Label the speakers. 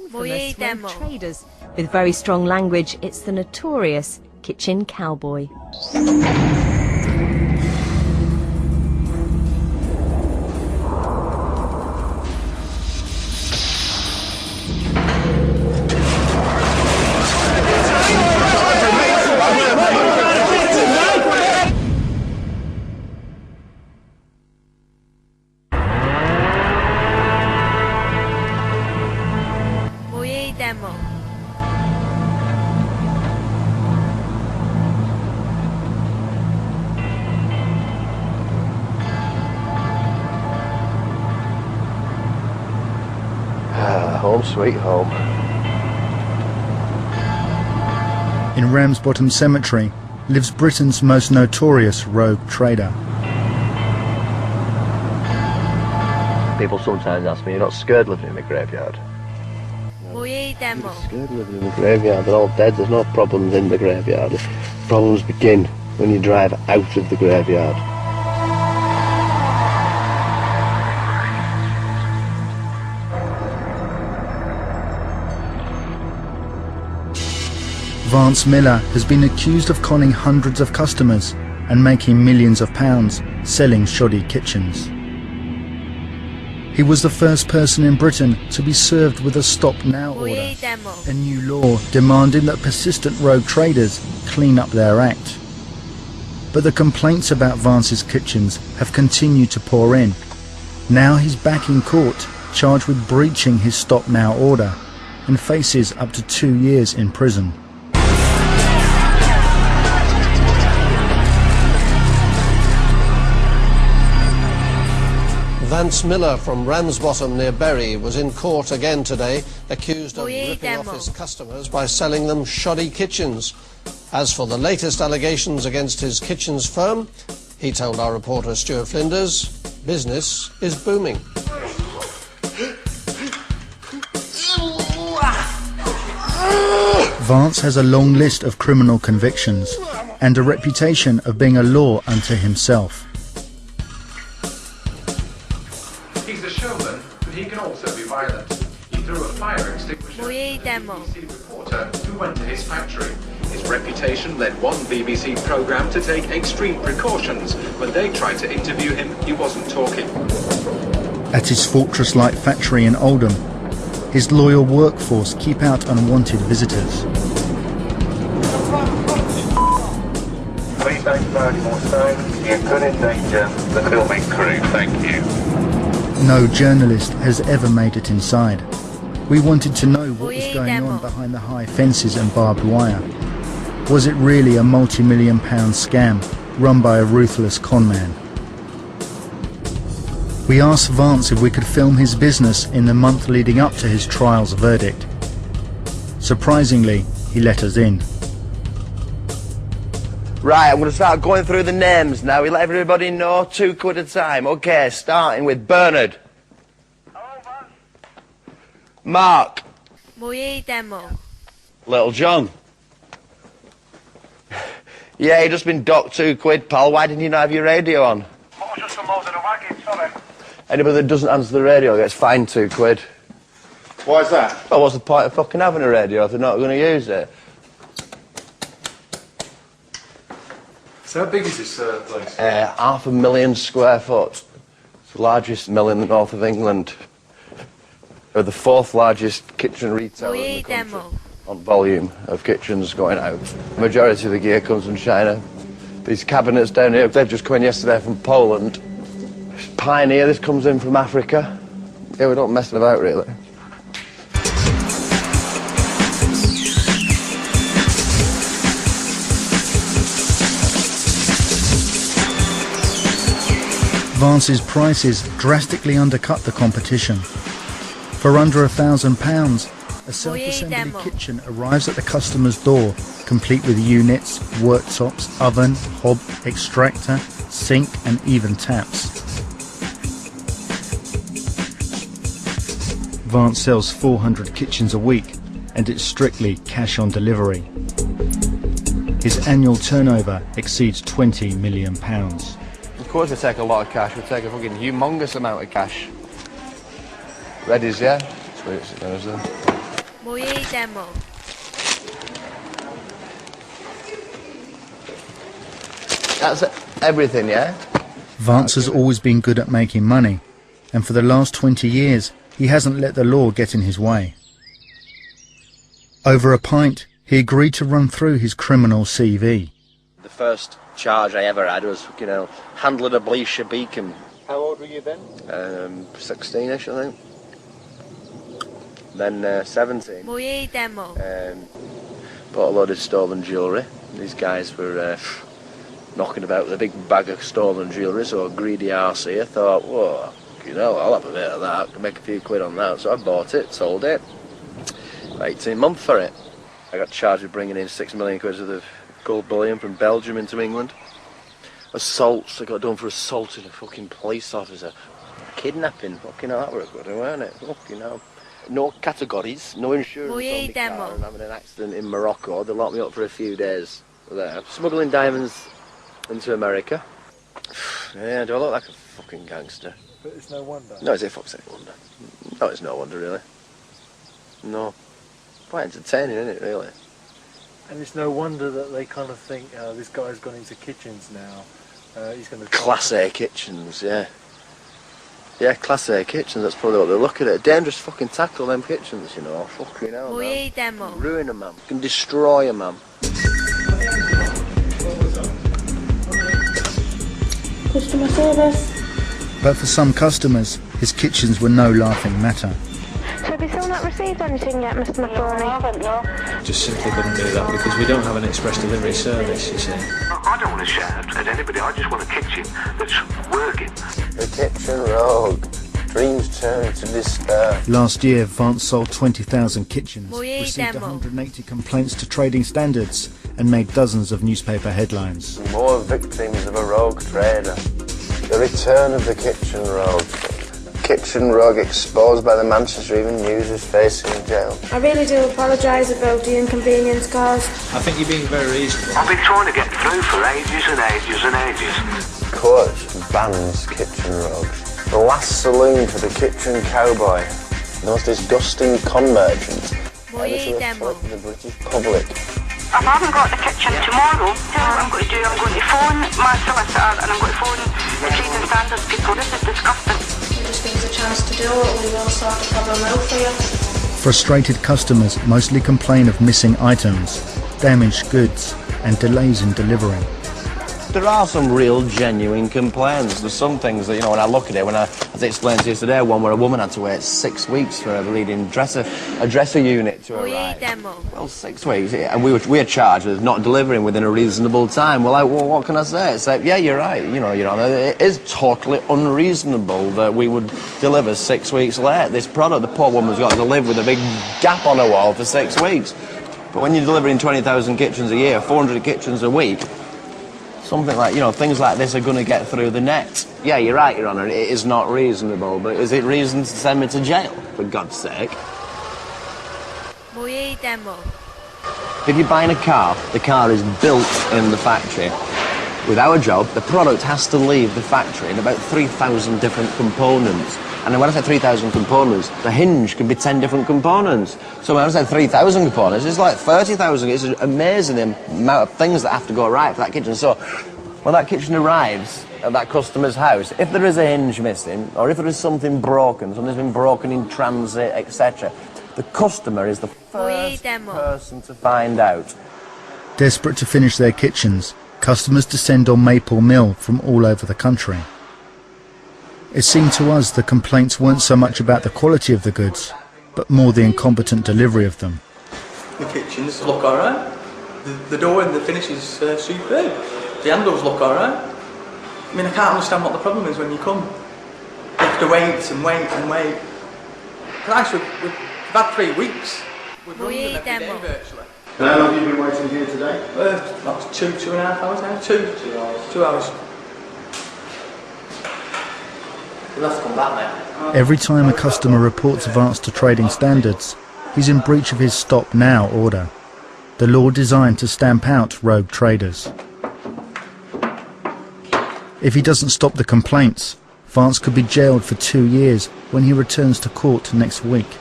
Speaker 1: infamous rogue traders. With very strong language, it's the notorious kitchen cowboy.
Speaker 2: Home sweet home.
Speaker 3: In Ramsbottom Cemetery lives Britain's most notorious rogue trader.
Speaker 2: People sometimes ask me, you're not scared living in the graveyard? You're scared living in the graveyard, they're all dead, there's no problems in the graveyard. The problems begin when you drive out of the graveyard.
Speaker 3: Vance Miller has been accused of conning hundreds of customers and making millions of pounds selling shoddy kitchens. He was the first person in Britain to be served with a stop now order, a new law demanding that persistent rogue traders clean up their act. But the complaints about Vance's kitchens have continued to pour in. Now he's back in court, charged with breaching his stop now order, and faces up to 2 years in prison.
Speaker 4: Vance Miller from Ramsbottom near Bury was in court again today, accused of ripping off his customers by selling them shoddy kitchens. As for the latest allegations against his kitchens firm, he told our reporter Stuart Flinders, business is booming.
Speaker 3: Vance has a long list of criminal convictions and a reputation of being a law unto himself.
Speaker 5: He's a showman, but he can also be violent. He threw a fire extinguisher at a BBC reporter who went to his factory. His reputation led one BBC programme to take extreme precautions. When they tried to interview him, he wasn't talking.
Speaker 3: At his fortress-like factory in Oldham, his loyal workforce keep out unwanted visitors.
Speaker 6: Please don't throw any more stones. You could endanger the filming crew. Thank you.
Speaker 3: No journalist has ever made it inside. We wanted to know what was going on behind the high fences and barbed wire. Was it really a multi-million-pound scam run by a ruthless conman? We asked Vance if we could film his business in the month leading up to his trial's verdict. Surprisingly, he let us in.
Speaker 2: Right, I'm going to start going through the names now. We let everybody know, £2 at a time. Okay, starting with Bernard.
Speaker 6: Hello, Vance.
Speaker 2: Mark. Little John. Yeah, you just been docked £2, pal. Why didn't you not have your radio on?
Speaker 6: I was just unloading a wagon, sorry.
Speaker 2: Anybody that doesn't answer the radio gets fined £2.
Speaker 5: Why is that?
Speaker 2: Well, what's the point of fucking having a radio if they're not going to use it?
Speaker 5: So how big is this place?
Speaker 2: 500,000 square foot. It's the largest mill in the north of England. We're the 4th largest kitchen retailer in the country on volume of kitchens going out. The majority of the gear comes from China. These cabinets down here, they've just come in yesterday from Poland. It's Pioneer, this comes in from Africa. Yeah, we're not messing about really.
Speaker 3: Vance's prices drastically undercut the competition. For under £1,000, a self-assembly kitchen arrives at the customer's door, complete with units, worktops, oven, hob, extractor, sink and even taps. Vance sells 400 kitchens a week and it's strictly cash on delivery. His annual turnover exceeds £20 million.
Speaker 2: Of course we take a lot of cash, we take a fucking humongous amount of cash. Ready's, yeah? Sweet, That's everything, yeah?
Speaker 3: Vance has always been good at making money, and for the last 20 years he hasn't let the law get in his way. Over a pint, he agreed to run through his criminal CV.
Speaker 2: The first charge I ever had was, handling a bleacher beacon.
Speaker 7: How old were you then?
Speaker 2: 16ish, I think. Then 17. Bought a load of stolen jewellery. These guys were knocking about with a big bag of stolen jewellery, so a greedy arse here thought, whoa, I'll have a bit of that, can make a few quid on that. So I bought it, sold it. 18 months for it. I got charged with bringing in 6 million quid worth of gold bullion from Belgium into England. Assaults, I got done for assaulting a fucking police officer. Kidnapping, that were a good one, weren't it? No categories, no insurance on my car, and having an accident in Morocco. They locked me up for a few days there. Smuggling diamonds into America. Yeah, do I look like a fucking gangster?
Speaker 7: But it's no wonder.
Speaker 2: No, it's a fuck's sake wonder. No, it's no wonder, really. No. Quite entertaining, isn't it, really?
Speaker 7: And it's no wonder that they kind of think, this guy's gone into kitchens now. He's going to...
Speaker 2: Class A kitchens, yeah. Yeah, Class A kitchens, that's probably what they're looking at. Dangerous fucking tackle, them kitchens, Fucking hell, man. Ruin a man. Can destroy a man.
Speaker 8: Customer service.
Speaker 3: But for some customers, his kitchens were no laughing matter.
Speaker 8: So have you still not received anything yet, Mr. McCormick? No, I haven't, no.
Speaker 9: Just simply couldn't do that because we don't have an express delivery service, you see.
Speaker 6: I don't want to shout at anybody, I just want a kitchen that's working.
Speaker 2: The kitchen rogue. Dreams turn to despair.
Speaker 3: Last year, Vance sold 20,000 kitchens, received 180 complaints to trading standards, and made dozens of newspaper headlines.
Speaker 2: More victims of a rogue trader. The return of the kitchen rogue. Kitchen rogue exposed by the Manchester Evening News is facing jail.
Speaker 8: I really do apologise about the inconvenience caused.
Speaker 9: I think you're being very reasonable.
Speaker 6: I've been trying to get through for ages and ages and ages.
Speaker 2: Court bans kitchen rogues. The last saloon for the kitchen cowboy. The most disgusting con merchant ever to afflict the British public.
Speaker 10: If I haven't got the kitchen tomorrow, what I'm going to do, I'm going to phone my solicitor and I'm going to phone the trading standards people. This is disgusting.
Speaker 8: Just give us a chance to do it, we will sort the problem out for you.
Speaker 3: Frustrated customers mostly complain of missing items, damaged goods, and delays in delivery.
Speaker 2: There are some real genuine complaints. There's some things that, when I look at it, as I explained to you today, one where a woman had to wait 6 weeks for a bleeding dresser unit to arrive. Well, 6 weeks, and we are charged with not delivering within a reasonable time. Well, what can I say? It's like, yeah, you're right. It is totally unreasonable that we would deliver 6 weeks late. This product, the poor woman's got to live with a big gap on her wall for 6 weeks. But when you're delivering 20,000 kitchens a year, 400 kitchens a week, something like, things like this are going to get through the net. Yeah, you're right, Your Honour, it is not reasonable, but is it reason to send me to jail, for God's sake? If you're buying a car, the car is built in the factory. With our job, the product has to leave the factory in about 3,000 different components. And when I say 3,000 components, the hinge can be 10 different components. So when I say 3,000 components, it's like 30,000. It's amazing the amount of things that have to go right for that kitchen. So when that kitchen arrives at that customer's house, if there is a hinge missing, or if there is something broken, something's been broken in transit, etc., the customer is the first person to find out.
Speaker 3: Desperate to finish their kitchens, customers descend on Maple Mill from all over the country. It seemed to us the complaints weren't so much about the quality of the goods, but more the incompetent delivery of them.
Speaker 11: The kitchens look alright. The door and the finish is superb. The handles look alright. I mean, I can't understand what the problem is when you come. You have to wait and wait and wait. Christ, we've had 3 weeks. We've run them every day virtually.
Speaker 7: How long have you been waiting here today?
Speaker 11: That's 2.5 hours now. 2 hours. You'll have to come back now.
Speaker 3: Every time a customer reports Vance to trading standards, he's in breach of his Stop Now order, the law designed to stamp out rogue traders. If he doesn't stop the complaints, Vance could be jailed for 2 years when he returns to court next week.